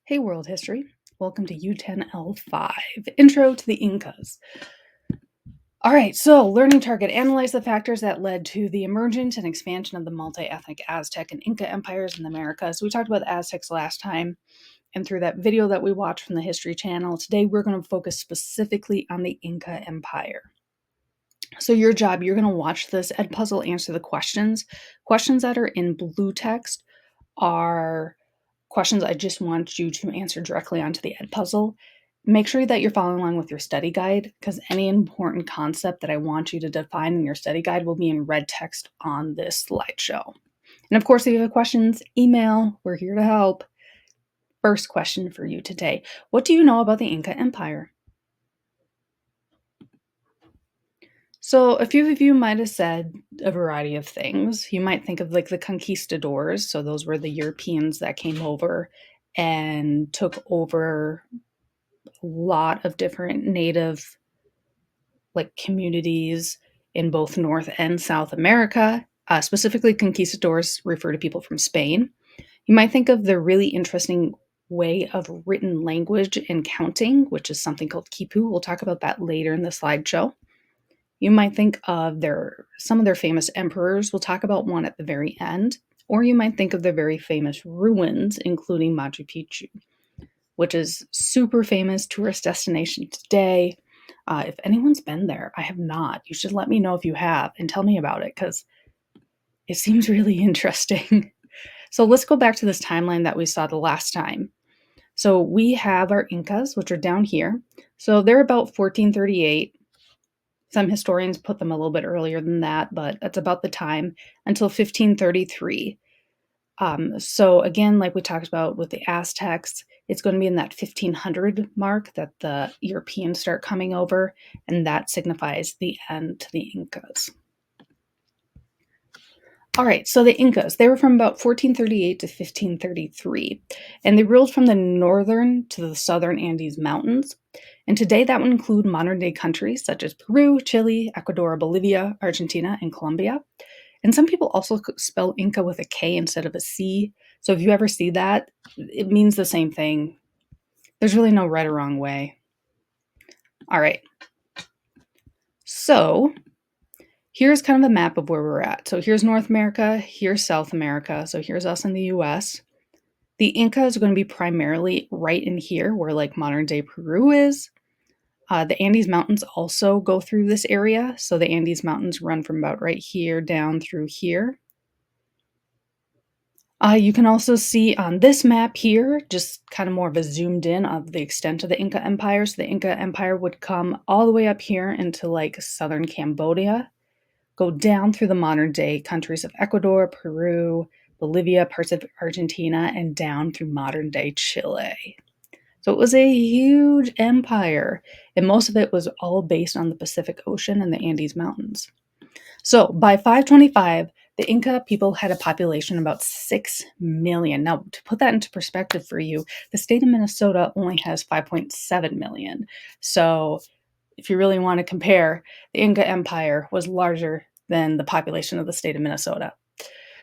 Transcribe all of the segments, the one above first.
Hey World History, welcome to U10-L5, Intro to the Incas. Alright, so learning target, analyze the factors that led to the emergence and expansion of the multi-ethnic Aztec and Inca empires in the Americas. We talked about the Aztecs last time, and through that video that we watched from the History Channel, today we're going to focus specifically on the Inca Empire. So your job, you're going to watch this Edpuzzle answer the questions. Questions that are in blue text are questions I just want you to answer directly onto the Edpuzzle. Make sure that you're following along with your study guide, because any important concept that I want you to define in your study guide will be in red text on this slideshow. And of course, if you have questions, email. We're here to help. First question for you today. What do you know about the Inca Empire? So a few of you might have said a variety of things. You might think of like the conquistadors. So those were the Europeans that came over and took over a lot of different native like communities in both North and South America. Specifically, conquistadors refer to people from Spain. You might think of the really interesting way of written language and counting, which is something called quipu. We'll talk about that later in the slideshow. You might think of some of their famous emperors. We'll talk about one at the very end. Or you might think of their very famous ruins, including Machu Picchu, which is super famous tourist destination today. If anyone's been there, I have not. You should let me know if you have and tell me about it, because it seems really interesting. So let's go back to this timeline that we saw the last time. So we have our Incas, which are down here. So they're about 1438. Some historians put them a little bit earlier than that, but that's about the time, until 1533. So again, like we talked about with the Aztecs, it's going to be in that 1500 mark that the Europeans start coming over, and that signifies the end to the Incas. All right, so the Incas, they were from about 1438 to 1533, and they ruled from the northern to the southern Andes Mountains. And today that would include modern-day countries such as Peru, Chile, Ecuador, Bolivia, Argentina, and Colombia. And some people also spell Inca with a K instead of a C. So if you ever see that, it means the same thing. There's really no right or wrong way. All right. So here's kind of a map of where we're at. So here's North America, here's South America. So here's us in the US. The Incas are going to be primarily right in here where like modern day Peru is. The Andes Mountains also go through this area. So the Andes Mountains run from about right here down through here. You can also see on this map here, just kind of more of a zoomed in of the extent of the Inca Empire. So the Inca Empire would come all the way up here into like southern Cambodia, go down through the modern day countries of Ecuador, Peru, Bolivia, parts of Argentina, and down through modern day Chile. So it was a huge empire, and most of it was all based on the Pacific Ocean and the Andes Mountains. So by 525, the Inca people had a population of about 6 million. Now, to put that into perspective for you, the state of Minnesota only has 5.7 million. So if you really want to compare, the Inca Empire was larger than the population of the state of Minnesota.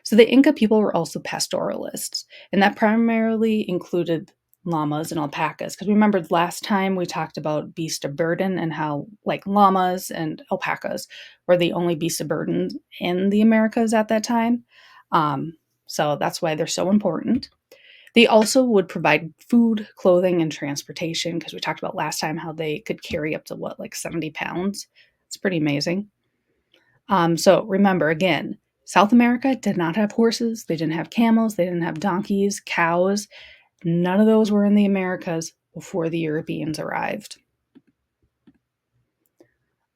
So the Inca people were also pastoralists, and that primarily included llamas and alpacas. Because remember last time we talked about beast of burden and how like llamas and alpacas were the only beasts of burden in the Americas at that time. So that's why they're so important. They also would provide food, clothing, and transportation, because we talked about last time how they could carry up to like 70 pounds. It's pretty amazing. So remember, again, South America did not have horses. They didn't have camels. They didn't have donkeys, cows. None of those were in the Americas before the Europeans arrived.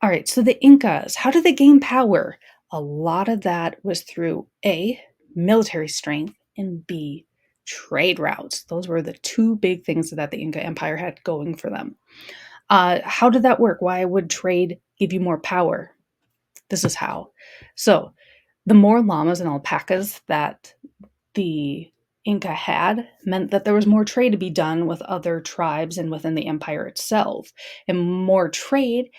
All right, so the Incas, how did they gain power? A lot of that was through A, military strength, and B, trade routes. Those were the two big things that the Inca Empire had going for them. How did that work? Why would trade give you more power? This is how. So the more llamas and alpacas that the Inca had meant that there was more trade to be done with other tribes and within the empire itself. And more trade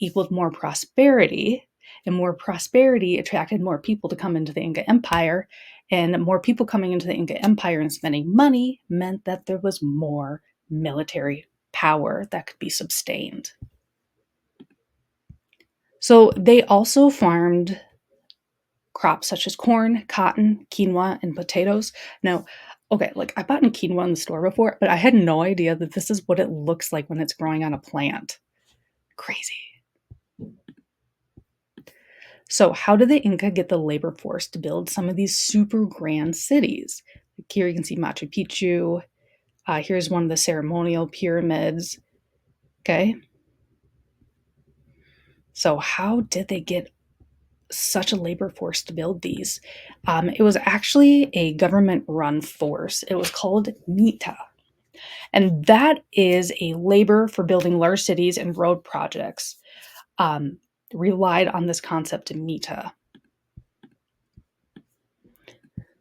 equaled more prosperity, and more prosperity attracted more people to come into the Inca Empire. And more people coming into the Inca Empire and spending money meant that there was more military power that could be sustained. So they also farmed crops such as corn, cotton, quinoa, and potatoes. Now, okay, like I bought quinoa in the store before, but I had no idea that this is what it looks like when it's growing on a plant. Crazy. So, how did the Inca get the labor force to build some of these super grand cities? Like here you can see Machu Picchu. Here's one of the ceremonial pyramids. Okay. So, how did they get such a labor force to build these? It was actually a government run force. It was called MITA. And that is a labor for building large cities and road projects. Relied on this concept of MITA.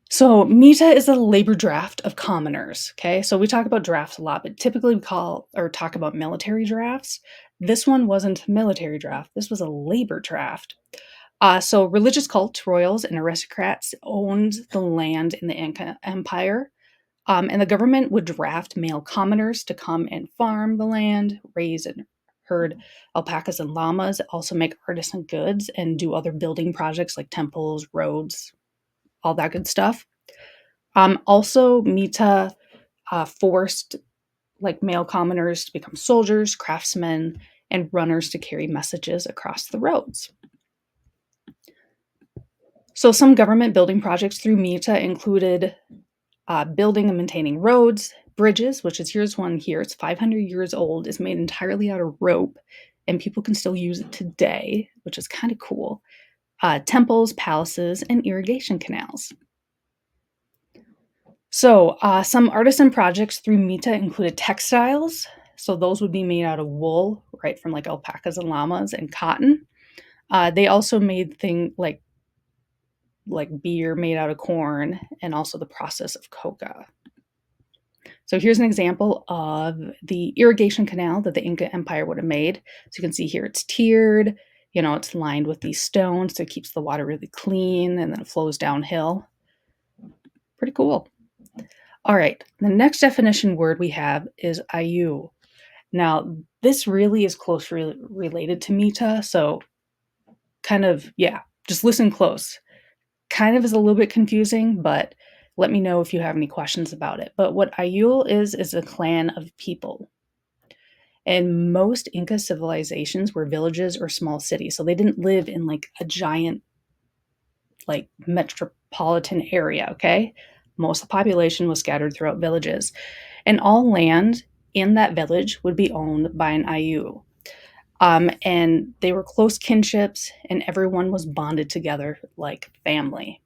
So MITA is a labor draft of commoners. Okay, so we talk about drafts a lot, but typically we call or talk about military drafts. This one wasn't a military draft. This was a labor draft. So religious cults, royals, and aristocrats owned the land in the Inca Empire. And the government would draft male commoners to come and farm the land, raise and herd alpacas and llamas, also make artisan goods, and do other building projects like temples, roads, all that good stuff. Also, Mita forced like male commoners to become soldiers, craftsmen, and runners to carry messages across the roads. So, some government building projects through Mita included building and maintaining roads, bridges, which is here's one here. It's 500 years old. It's made entirely out of rope, and people can still use it today, which is kind of cool. Temples, palaces, and irrigation canals. So, some artisan projects through Mita included textiles. So, those would be made out of wool, right, from like alpacas and llamas and cotton. They also made things like beer made out of corn and also the process of coca. So here's an example of the irrigation canal that the Inca Empire would have made. So you can see here it's tiered, it's lined with these stones so it keeps the water really clean and then it flows downhill. Pretty cool. All right, the next definition word we have is ayu. Now, this really is closely related to Mita, so just listen close. Kind of is a little bit confusing, but let me know if you have any questions about it. But what Ayul is a clan of people. And most Inca civilizations were villages or small cities. So they didn't live in like a giant, like metropolitan area, okay? Most of the population was scattered throughout villages. And all land in that village would be owned by an Ayu. And they were close kinships, and everyone was bonded together like family.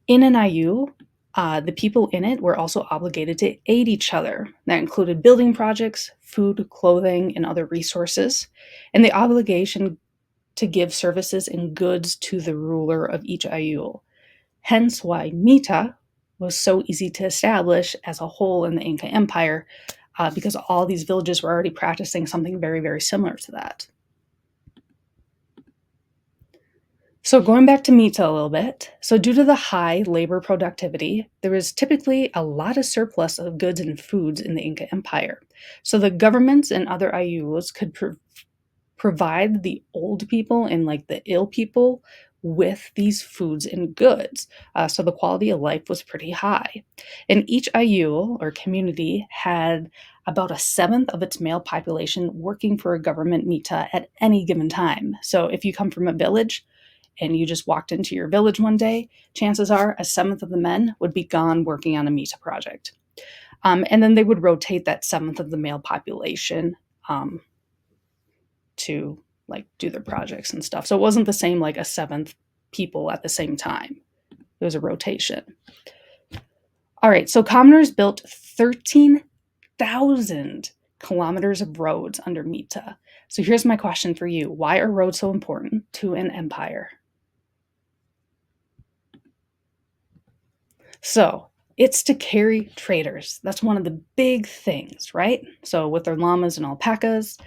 In an Ayu, the people in it were also obligated to aid each other. That included building projects, food, clothing, and other resources, and the obligation to give services and goods to the ruler of each Ayul. Hence why Mita was so easy to establish as a whole in the Inca Empire, because all these villages were already practicing something very, very similar to that. So going back to Mita a little bit, so due to the high labor productivity, there was typically a lot of surplus of goods and foods in the Inca Empire. So the governments and other ayulos could provide the old people and like the ill people with these foods and goods. So the quality of life was pretty high. And each ayul or community had about a seventh of its male population working for a government mita at any given time. So if you come from a village, and you just walked into your village one day, chances are a seventh of the men would be gone working on a MITA project. And then they would rotate that seventh of the male population to like do their projects and stuff. So it wasn't the same like a seventh people at the same time. It was a rotation. All right, so commoners built 13,000 kilometers of roads under MITA. So here's my question for you. Why are roads so important to an empire? So it's to carry traders. That's one of the big things, right? So with their llamas and alpacas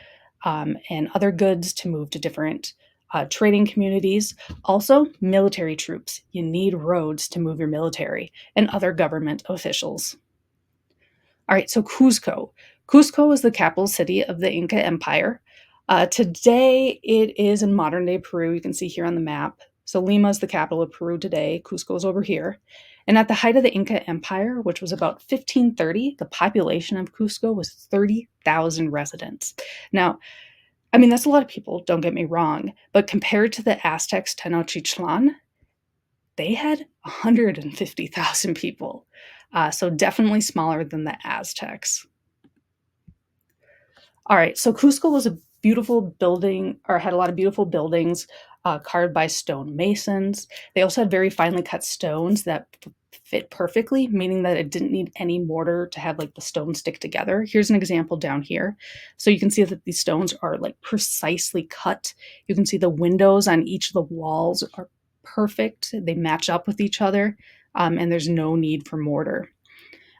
and other goods to move to different trading communities, also military troops. You need roads to move your military and other government officials. All right, so Cuzco. Cuzco is the capital city of the Inca Empire. Today, it is in modern day Peru. You can see here on the map. So Lima is the capital of Peru today. Cuzco is over here. And at the height of the Inca Empire, which was about 1530, the population of Cuzco was 30,000 residents. Now, I mean, that's a lot of people, don't get me wrong, but compared to the Aztecs Tenochtitlan, they had 150,000 people. So definitely smaller than the Aztecs. All right, so Cusco was a beautiful building, or had a lot of beautiful buildings carved by stone masons. They also had very finely cut stones that fit perfectly, meaning that it didn't need any mortar to have like the stones stick together. Here's an example down here. So you can see that these stones are like precisely cut. You can see the windows on each of the walls are perfect. They match up with each other, and there's no need for mortar.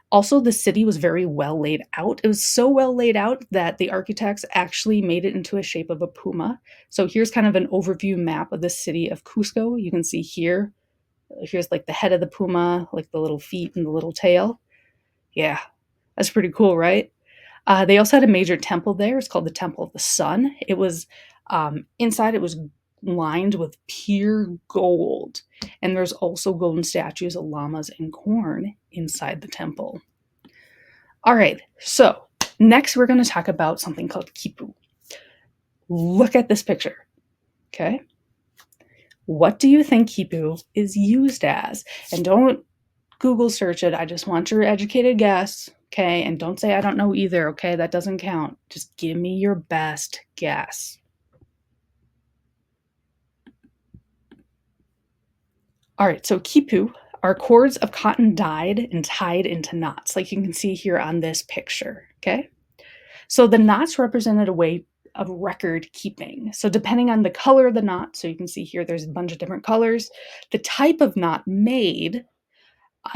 Also, the city was very well laid out. It was so well laid out that the architects actually made it into a shape of a puma. So here's kind of an overview map of the city of Cusco. You can see here's like the head of the puma, like the little feet and the little tail. Yeah, that's pretty cool, right? They also had a major temple there. It's called the Temple of the Sun. It was inside. It was lined with pure gold, and there's also golden statues of llamas and corn inside the temple. All right, so next we're going to talk about something called quipu. Look at this picture. Okay, what do you think quipu is used as? And don't Google search it. I just want your educated guess. Okay, and don't say I don't know either. Okay, that doesn't count. Just give me your best guess. All right, so quipu are cords of cotton dyed and tied into knots, like you can see here on this picture, okay? So the knots represented a way of record keeping. So depending on the color of the knot, so you can see here there's a bunch of different colors, the type of knot made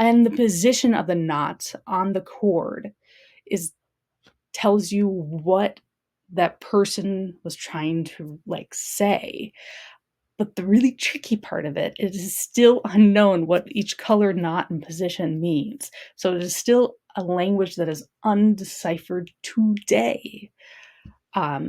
and the position of the knot on the cord is tells you what that person was trying to like say. But the really tricky part of it, it is still unknown what each color, knot, and position means. So it is still a language that is undeciphered today.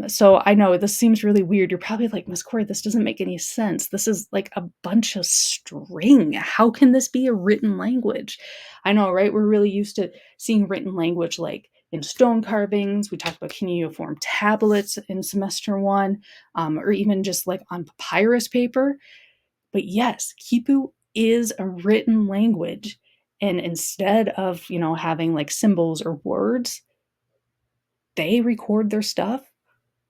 So I know this seems really weird. You're probably like, Miss Corey, this doesn't make any sense. This is like a bunch of string. How can this be a written language? I know, right? We're really used to seeing written language like in stone carvings. We talked about cuneiform tablets in semester one, or even just like on papyrus paper. But yes, Kipu is a written language. And instead of, having like symbols or words, they record their stuff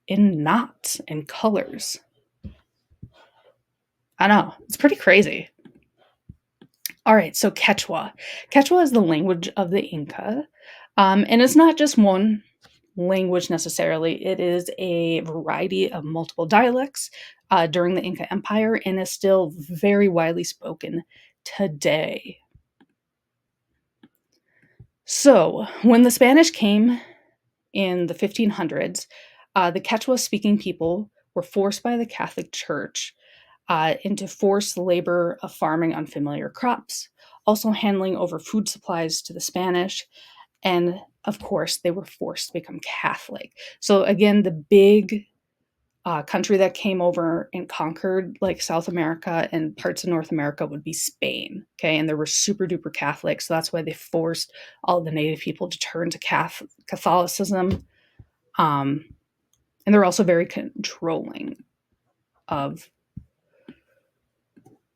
in knots and colors. I know, it's pretty crazy. All right, so Quechua. Quechua is the language of the Inca, and it's not just one language necessarily. It is a variety of multiple dialects during the Inca Empire and is still very widely spoken today. So, when the Spanish came in the 1500s, the Quechua speaking people were forced by the Catholic Church into forced labor of farming unfamiliar crops, also handling over food supplies to the Spanish. And of course, they were forced to become Catholic. So, again, the big country that came over and conquered like South America and parts of North America would be Spain. Okay. And they were super duper Catholic. So that's why they forced all the native people to turn to Catholicism. And they're also very controlling of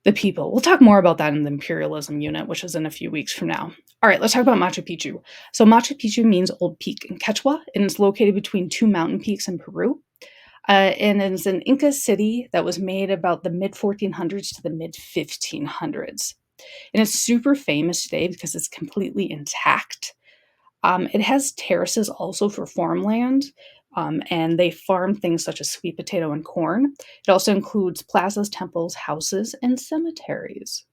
the people. We'll talk more about that in the imperialism unit, which is in a few weeks from now. All right, let's talk about Machu Picchu. So Machu Picchu means old peak in Quechua, and it's located between two mountain peaks in Peru. And it's an Inca city that was made about the mid 1400s to the mid 1500s. And it's super famous today because it's completely intact. It has terraces also for farmland, and they farm things such as sweet potato and corn. It also includes plazas, temples, houses, and cemeteries.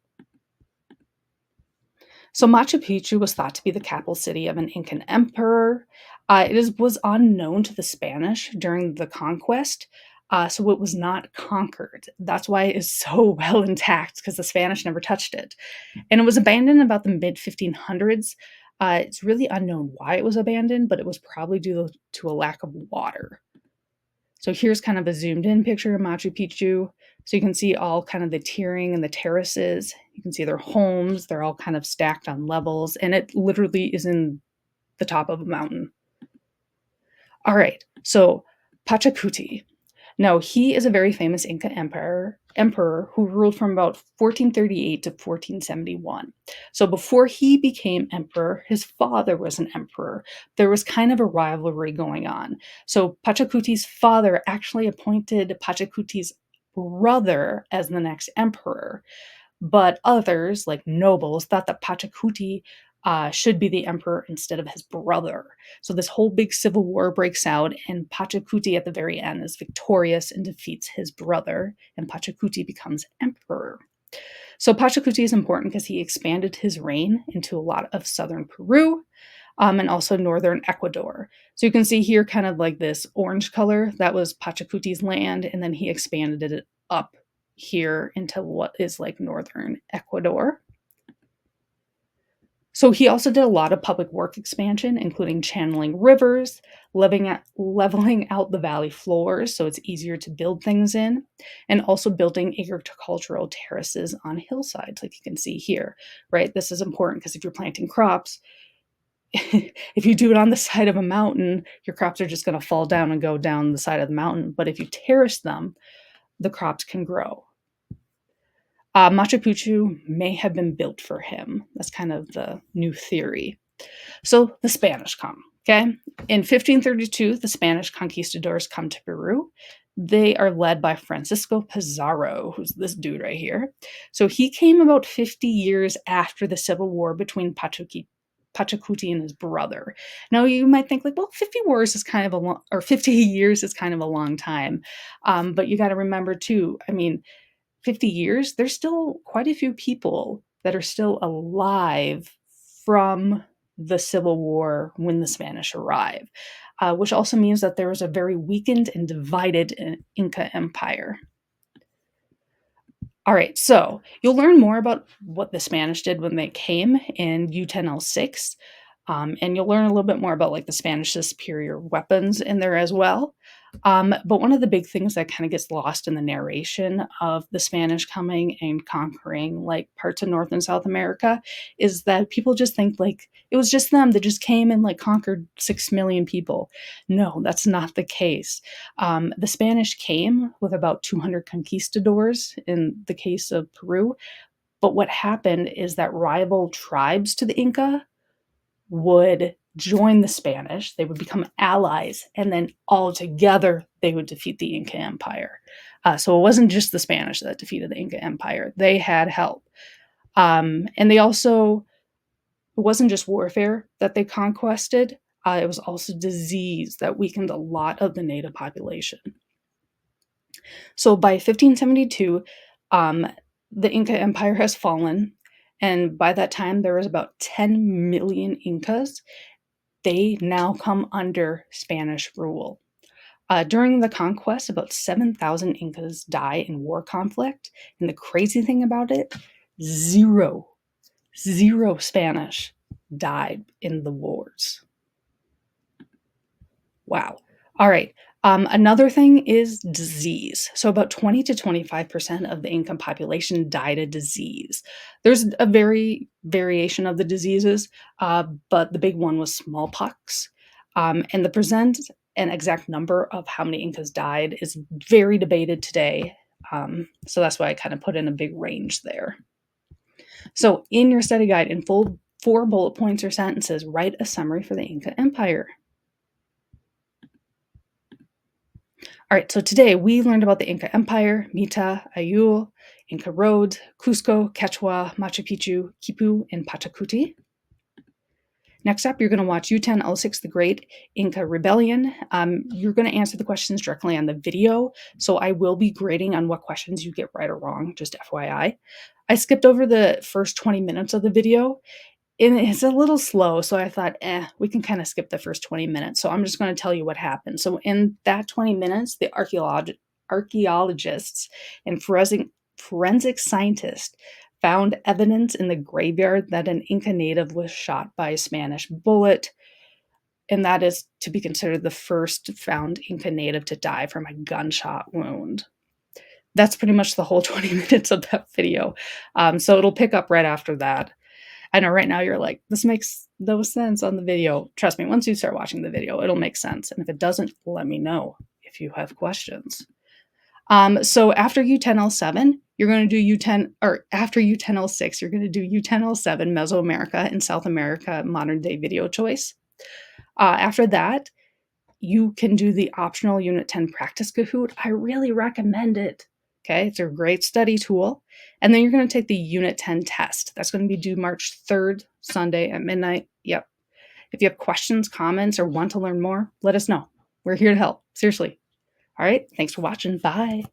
So Machu Picchu was thought to be the capital city of an Incan emperor. Was unknown to the Spanish during the conquest, So it was not conquered. That's why it is so well intact, because the Spanish never touched it. And it was abandoned about the mid 1500s. It's really unknown why it was abandoned, but it was probably due to a lack of water. So here's kind of a zoomed in picture of Machu Picchu. So you can see all kind of the tiering and the terraces. You can see their homes. They're all kind of stacked on levels, and it literally is in the top of a mountain. All right, so Pachacuti. Now, he is a very famous Inca emperor who ruled from about 1438 to 1471. So before he became emperor, his father was an emperor. There was kind of a rivalry going on. So Pachacuti's father actually appointed Pachacuti's brother as the next emperor. But others, like nobles, thought that Pachacuti should be the emperor instead of his brother. So this whole big civil war breaks out, and Pachacuti at the very end is victorious and defeats his brother, and Pachacuti becomes emperor. So Pachacuti is important because he expanded his reign into a lot of southern Peru, and also northern Ecuador. So you can see here kind of like this orange color, that was Pachacuti's land, and then he expanded it up here into what is like northern Ecuador. So he also did a lot of public work expansion, including channeling rivers, leveling out the valley floors so it's easier to build things in, and also building agricultural terraces on hillsides, like you can see here, right? This is important because if you're planting crops, if you do it on the side of a mountain, your crops are just going to fall down and go down the side of the mountain. But if you terrace them, the crops can grow. Machu Picchu may have been built for him. That's kind of the new theory. So the Spanish come, okay? In 1532, the Spanish conquistadors come to Peru. They are led by Francisco Pizarro, who's this dude right here. So he came about 50 years after the civil war between Pachacuti and his brother. Now you might think like, well, 50 wars is kind of a long, or 50 years is kind of a long time. But you got to remember too, I mean, 50 years, there's still quite a few people that are still alive from the Civil War when the Spanish arrive, which also means that there was a very weakened and divided Inca Empire. All right, so you'll learn more about what the Spanish did when they came in U10-L6, and you'll learn a little bit more about like the Spanish's superior weapons in there as well. But one of the big things that kind of gets lost in the narration of the Spanish coming and conquering like parts of North and South America is that people just think like it was just them that just came and like conquered 6 million people. No, that's not the case. The Spanish came with about 200 conquistadors in the case of Peru. But what happened is that rival tribes to the Inca would join the Spanish, they would become allies, and then all together they would defeat the Inca Empire. So it wasn't just the Spanish that defeated the Inca Empire, they had help. And they also, it wasn't just warfare that they conquested, it was also disease that weakened a lot of the native population. So by 1572, the Inca Empire has fallen, and by that time there was about 10 million Incas. They now come under Spanish rule. During the conquest, about 7,000 Incas die in war conflict. And the crazy thing about it, zero Spanish died in the wars. Wow. All right. Another thing is disease. So about 20 to 25% of the Incan population died of disease. There's a variation of the diseases, but the big one was smallpox. And the percent and exact number of how many Incas died is very debated today. So that's why I kind of put in a big range there. So in your study guide, in full 4 bullet points or sentences, write a summary for the Inca Empire. All right, so today we learned about the Inca Empire, Mita, Ayul, Inca roads, Cusco, Quechua, Machu Picchu, Quipu, and Pachacuti. Next up, you're going to watch U10-L6, The Great Inca Rebellion. You're going to answer the questions directly on the video, so I will be grading on what questions you get right or wrong, just FYI. I skipped over the first 20 minutes of the video, and it's a little slow, so I thought, we can kind of skip the first 20 minutes. So I'm just going to tell you what happened. So in that 20 minutes, the archaeologists and forensic scientists found evidence in the graveyard that an Inca native was shot by a Spanish bullet, and that is to be considered the first found Inca native to die from a gunshot wound. That's pretty much the whole 20 minutes of that video. So it'll pick up right after that. I know right now you're like, this makes no sense on the video. Trust me, once you start watching the video, it'll make sense. And if it doesn't, let me know if you have questions. So after U10-L7, you're going to do U10, or after U10-L6, you're going to do U10-L7 Mesoamerica and South America modern day video choice. After that, you can do the optional Unit 10 practice Kahoot. I really recommend it. Okay, it's a great study tool. And then you're going to take the Unit 10 test. That's going to be due March 3rd, Sunday at midnight. Yep. If you have questions, comments, or want to learn more, let us know. We're here to help. Seriously. All right. Thanks for watching. Bye.